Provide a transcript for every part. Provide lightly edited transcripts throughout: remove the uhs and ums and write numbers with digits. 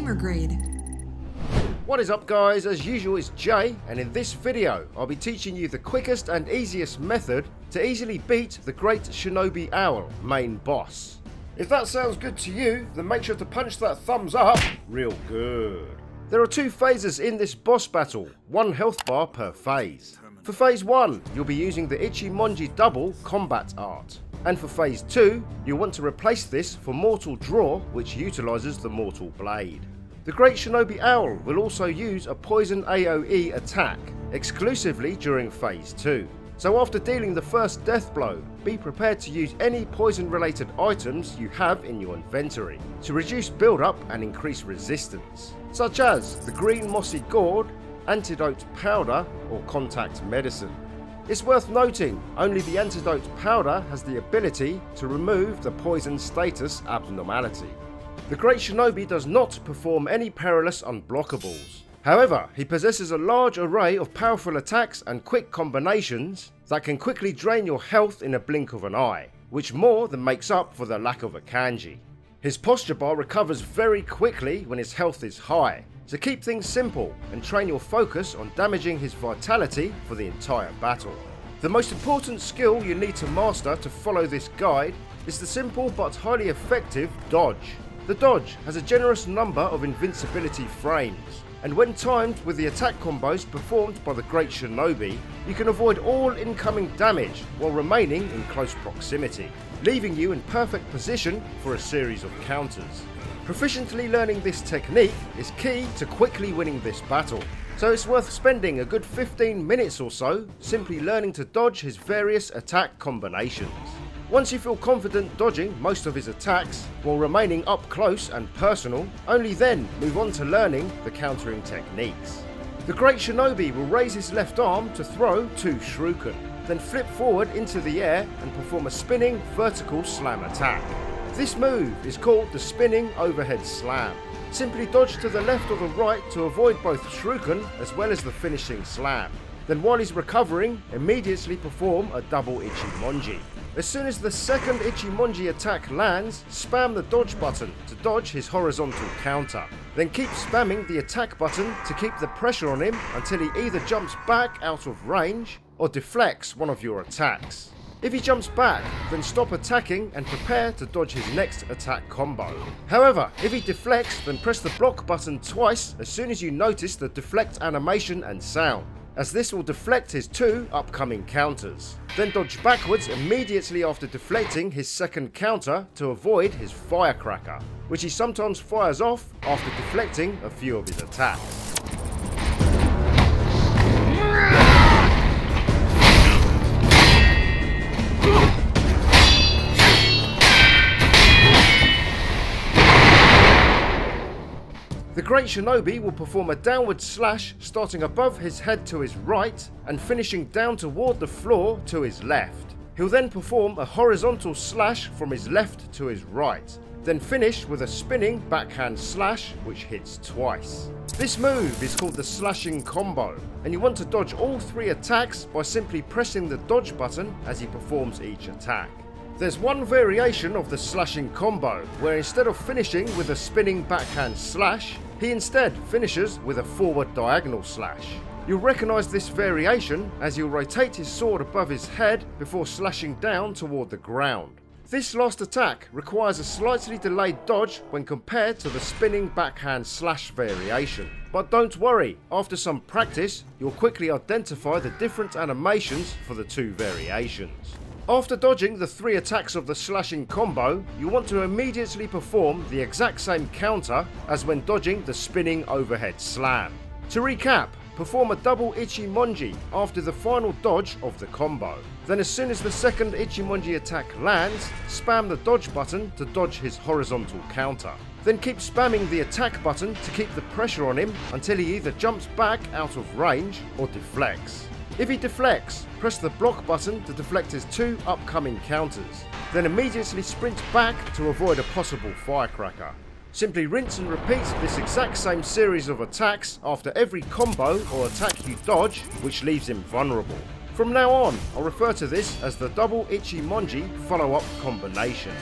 gamer grade. What is up guys, as usual it's Jay, and in this video I'll be teaching you the quickest and easiest method to easily beat the Great Shinobi Owl main boss. If that sounds good to you, then make sure to punch that thumbs up real good. There are 2 phases in this boss battle, 1 health bar per phase. For phase 1, you'll be using the Ichimonji double combat art. And for phase 2, you'll want to replace this for Mortal Draw, which utilises the Mortal Blade. The Great Shinobi Owl will also use a poison AoE attack, exclusively during phase 2. So after dealing the first death blow, be prepared to use any poison related items you have in your inventory to reduce build up and increase resistance, such as the green mossy gourd, antidote powder or contact medicine. It's worth noting, only the antidote powder has the ability to remove the poison status abnormality. The Great Shinobi does not perform any perilous unblockables. However, he possesses a large array of powerful attacks and quick combinations that can quickly drain your health in a blink of an eye, which more than makes up for the lack of a kanji. His posture bar recovers very quickly when his health is high, so keep things simple and train your focus on damaging his vitality for the entire battle. The most important skill you need to master to follow this guide is the simple but highly effective dodge. The dodge has a generous number of invincibility frames, and when timed with the attack combos performed by the Great Shinobi, you can avoid all incoming damage while remaining in close proximity, leaving you in perfect position for a series of counters. Proficiently learning this technique is key to quickly winning this battle, so it's worth spending a good 15 minutes or so simply learning to dodge his various attack combinations. Once you feel confident dodging most of his attacks while remaining up close and personal, only then move on to learning the countering techniques. The Great Shinobi will raise his left arm to throw 2 shuriken, then flip forward into the air and perform a spinning vertical slam attack. This move is called the spinning overhead slam. Simply dodge to the left or the right to avoid both shuriken as well as the finishing slam. Then while he's recovering, immediately perform a double Ichimonji. As soon as the second Ichimonji attack lands, spam the dodge button to dodge his horizontal counter. Then keep spamming the attack button to keep the pressure on him until he either jumps back out of range or deflects one of your attacks. If he jumps back, then stop attacking and prepare to dodge his next attack combo. However, if he deflects, then press the block button twice as soon as you notice the deflect animation and sound, as this will deflect his 2 upcoming counters. Then dodge backwards immediately after deflecting his second counter to avoid his firecracker, which he sometimes fires off after deflecting a few of his attacks. The Great Shinobi will perform a downward slash starting above his head to his right and finishing down toward the floor to his left. He'll then perform a horizontal slash from his left to his right, then finish with a spinning backhand slash which hits twice. This move is called the slashing combo, and you want to dodge all 3 attacks by simply pressing the dodge button as he performs each attack. There's one variation of the slashing combo, where instead of finishing with a spinning backhand slash, he instead finishes with a forward diagonal slash. You'll recognise this variation as he'll rotate his sword above his head before slashing down toward the ground. This last attack requires a slightly delayed dodge when compared to the spinning backhand slash variation. But don't worry, after some practice, you'll quickly identify the different animations for the 2 variations. After dodging the 3 attacks of the slashing combo, you want to immediately perform the exact same counter as when dodging the spinning overhead slam. To recap, perform a double Ichimonji after the final dodge of the combo. Then as soon as the second Ichimonji attack lands, spam the dodge button to dodge his horizontal counter. Then keep spamming the attack button to keep the pressure on him until he either jumps back out of range or deflects. If he deflects, press the block button to deflect his 2 upcoming counters. Then immediately sprint back to avoid a possible firecracker. Simply rinse and repeat this exact same series of attacks after every combo or attack you dodge, which leaves him vulnerable. From now on, I'll refer to this as the double Ichimonji follow-up combination.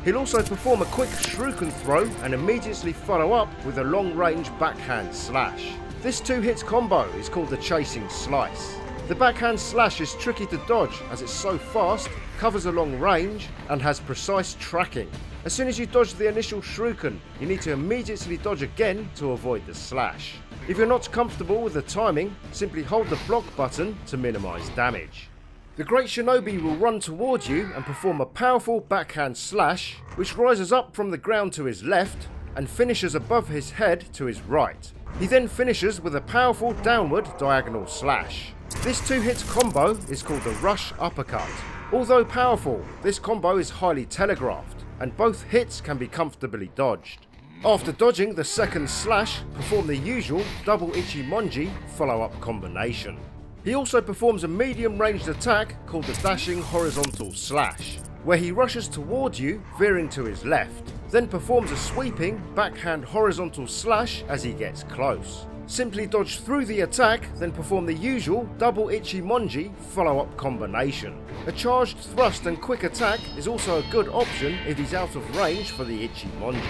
He'll also perform a quick shuriken throw and immediately follow up with a long-range backhand slash. This 2-hit combo is called the chasing slice. The backhand slash is tricky to dodge as it's so fast, covers a long range, and has precise tracking. As soon as you dodge the initial shuriken, you need to immediately dodge again to avoid the slash. If you're not comfortable with the timing, simply hold the block button to minimize damage. The Great Shinobi will run towards you and perform a powerful backhand slash, which rises up from the ground to his left and finishes above his head to his right. He then finishes with a powerful downward diagonal slash. This 2-hit combo is called the rush uppercut. Although powerful, this combo is highly telegraphed, and both hits can be comfortably dodged. After dodging the second slash, perform the usual double ichimonji follow-up combination. He also performs a medium-ranged attack called the dashing horizontal slash, where he rushes towards you, veering to his left, then performs a sweeping backhand horizontal slash as he gets close. Simply dodge through the attack, then perform the usual double ichimonji follow-up combination. A charged thrust and quick attack is also a good option if he's out of range for the ichimonji.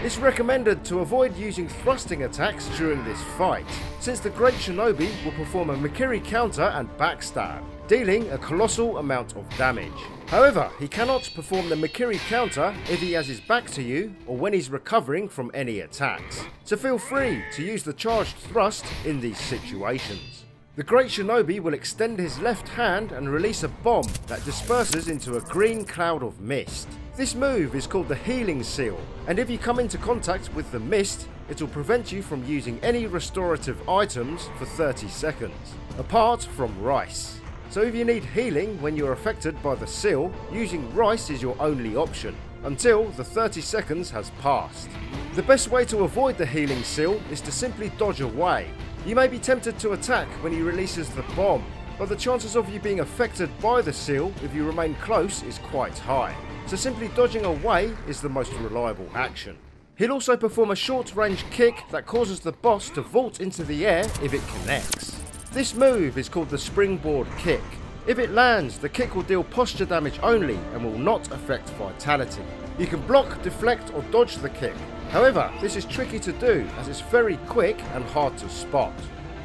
It's recommended to avoid using thrusting attacks during this fight, since the Great Shinobi will perform a Mikiri counter and backstab, dealing a colossal amount of damage. However, he cannot perform the Mikiri counter if he has his back to you or when he's recovering from any attacks, so feel free to use the charged thrust in these situations. The Great Shinobi will extend his left hand and release a bomb that disperses into a green cloud of mist. This move is called the healing seal, and if you come into contact with the mist, it will prevent you from using any restorative items for 30 seconds, apart from rice. So if you need healing when you're affected by the seal, using rice is your only option, until the 30 seconds has passed. The best way to avoid the healing seal is to simply dodge away. You may be tempted to attack when he releases the bomb, but the chances of you being affected by the seal if you remain close is quite high. So simply dodging away is the most reliable action. He'll also perform a short-range kick that causes the boss to vault into the air if it connects. This move is called the springboard kick. If it lands, the kick will deal posture damage only and will not affect vitality. You can block, deflect or dodge the kick. However, this is tricky to do as it's very quick and hard to spot.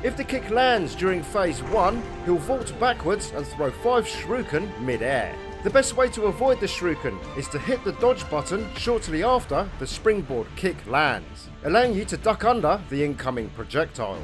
If the kick lands during phase 1, he'll vault backwards and throw 5 shuriken mid-air. The best way to avoid the shuriken is to hit the dodge button shortly after the springboard kick lands, allowing you to duck under the incoming projectiles.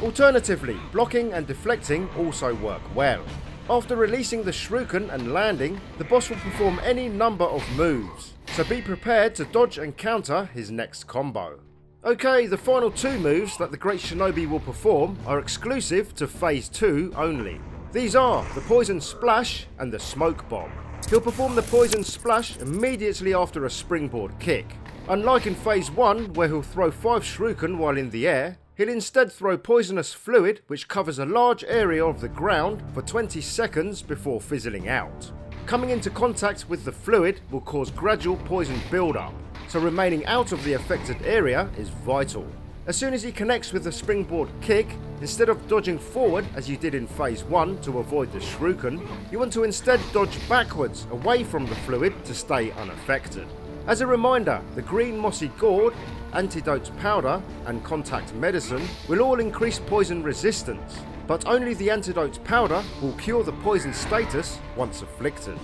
Alternatively, blocking and deflecting also work well. After releasing the shuriken and landing, the boss will perform any number of moves, so be prepared to dodge and counter his next combo. Okay, the final 2 moves that the Great Shinobi will perform are exclusive to phase 2 only. These are the Poison Splash and the Smoke Bomb. He'll perform the Poison Splash immediately after a springboard kick. Unlike in phase 1 where he'll throw 5 shuriken while in the air, he'll instead throw poisonous fluid which covers a large area of the ground for 20 seconds before fizzling out. Coming into contact with the fluid will cause gradual poison build-up, so remaining out of the affected area is vital. As soon as he connects with the springboard kick, instead of dodging forward as you did in phase 1 to avoid the shuriken, you want to instead dodge backwards away from the fluid to stay unaffected. As a reminder, the green mossy gourd, antidote powder and contact medicine will all increase poison resistance, but only the antidote powder will cure the poison status once afflicted.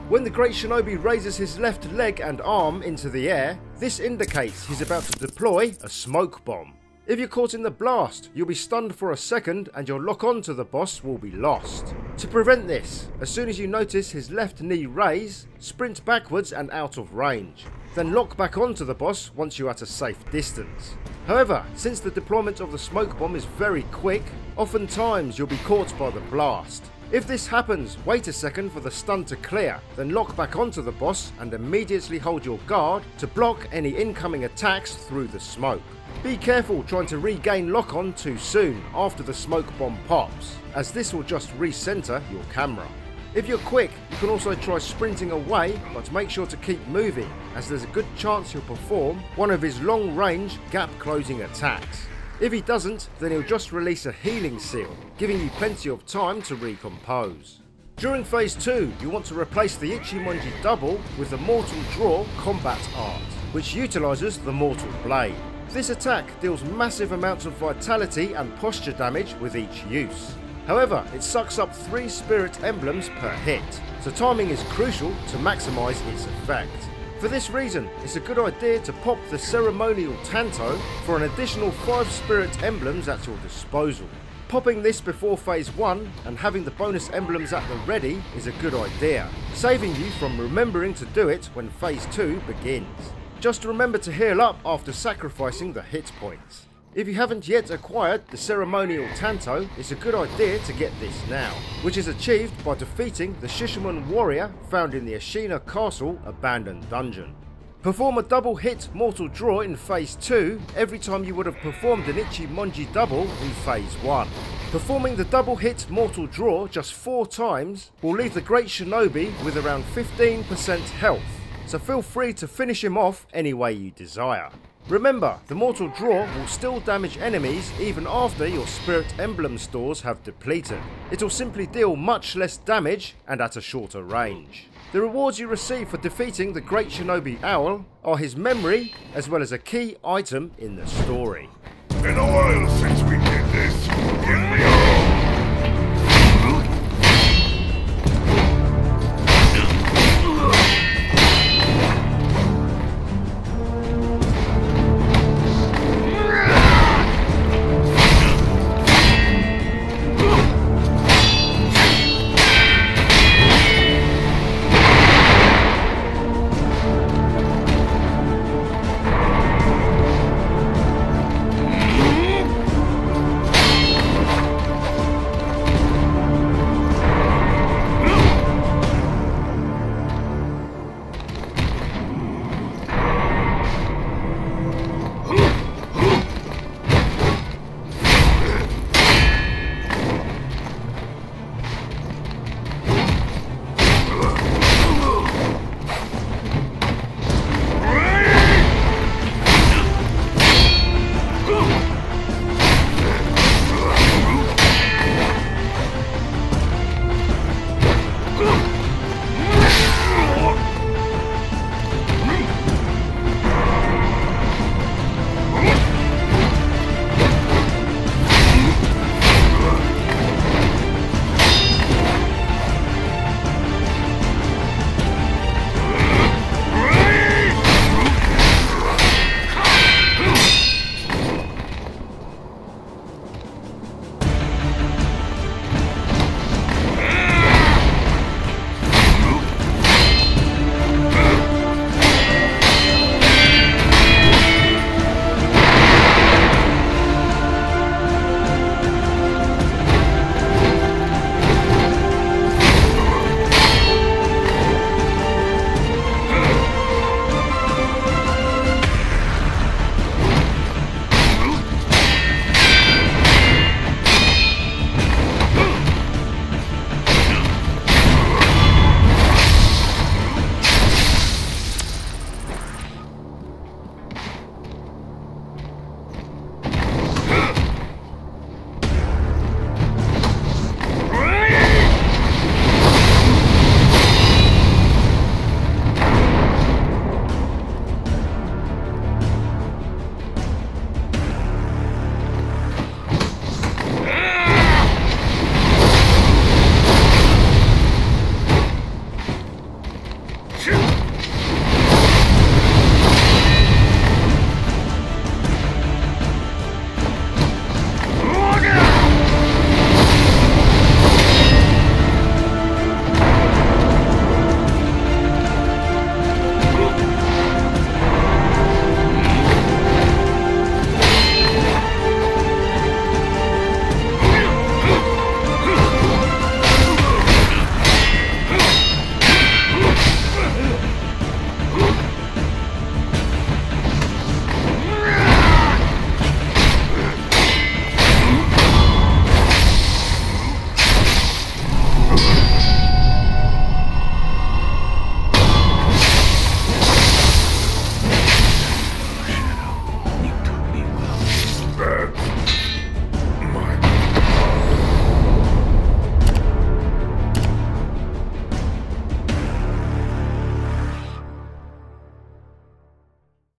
When the Great Shinobi raises his left leg and arm into the air, this indicates he's about to deploy a smoke bomb. If you're caught in the blast, you'll be stunned for a second and your lock on to the boss will be lost. To prevent this, as soon as you notice his left knee raise, sprint backwards and out of range. Then lock back onto the boss once you're at a safe distance. However, since the deployment of the smoke bomb is very quick, oftentimes you'll be caught by the blast. If this happens, wait a second for the stun to clear, then lock back onto the boss and immediately hold your guard to block any incoming attacks through the smoke. Be careful trying to regain lock-on too soon after the smoke bomb pops, as this will just recenter your camera. If you're quick, you can also try sprinting away, but make sure to keep moving, as there's a good chance he'll perform one of his long-range gap-closing attacks. If he doesn't, then he'll just release a healing seal, giving you plenty of time to recompose. During phase 2, you want to replace the Ichimonji double with the Mortal Draw combat art, which utilises the Mortal Blade. This attack deals massive amounts of vitality and posture damage with each use. However, it sucks up 3 spirit emblems per hit, so timing is crucial to maximise its effect. For this reason, it's a good idea to pop the ceremonial Tanto for an additional 5 spirit emblems at your disposal. Popping this before phase 1 and having the bonus emblems at the ready is a good idea, saving you from remembering to do it when phase 2 begins. Just remember to heal up after sacrificing the hit points. If you haven't yet acquired the ceremonial Tanto, it's a good idea to get this now, which is achieved by defeating the Shishiman warrior found in the Ashina Castle abandoned dungeon. Perform a double hit Mortal Draw in phase 2 every time you would have performed an Ichimonji double in phase 1. Performing the double hit Mortal Draw just 4 times will leave the Great Shinobi with around 15% health, so feel free to finish him off any way you desire. Remember, the Mortal Draw will still damage enemies even after your Spirit Emblem stores have depleted. It will simply deal much less damage and at a shorter range. The rewards you receive for defeating the Great Shinobi Owl are his memory as well as a key item in the story. Been a while since we did this. Give me a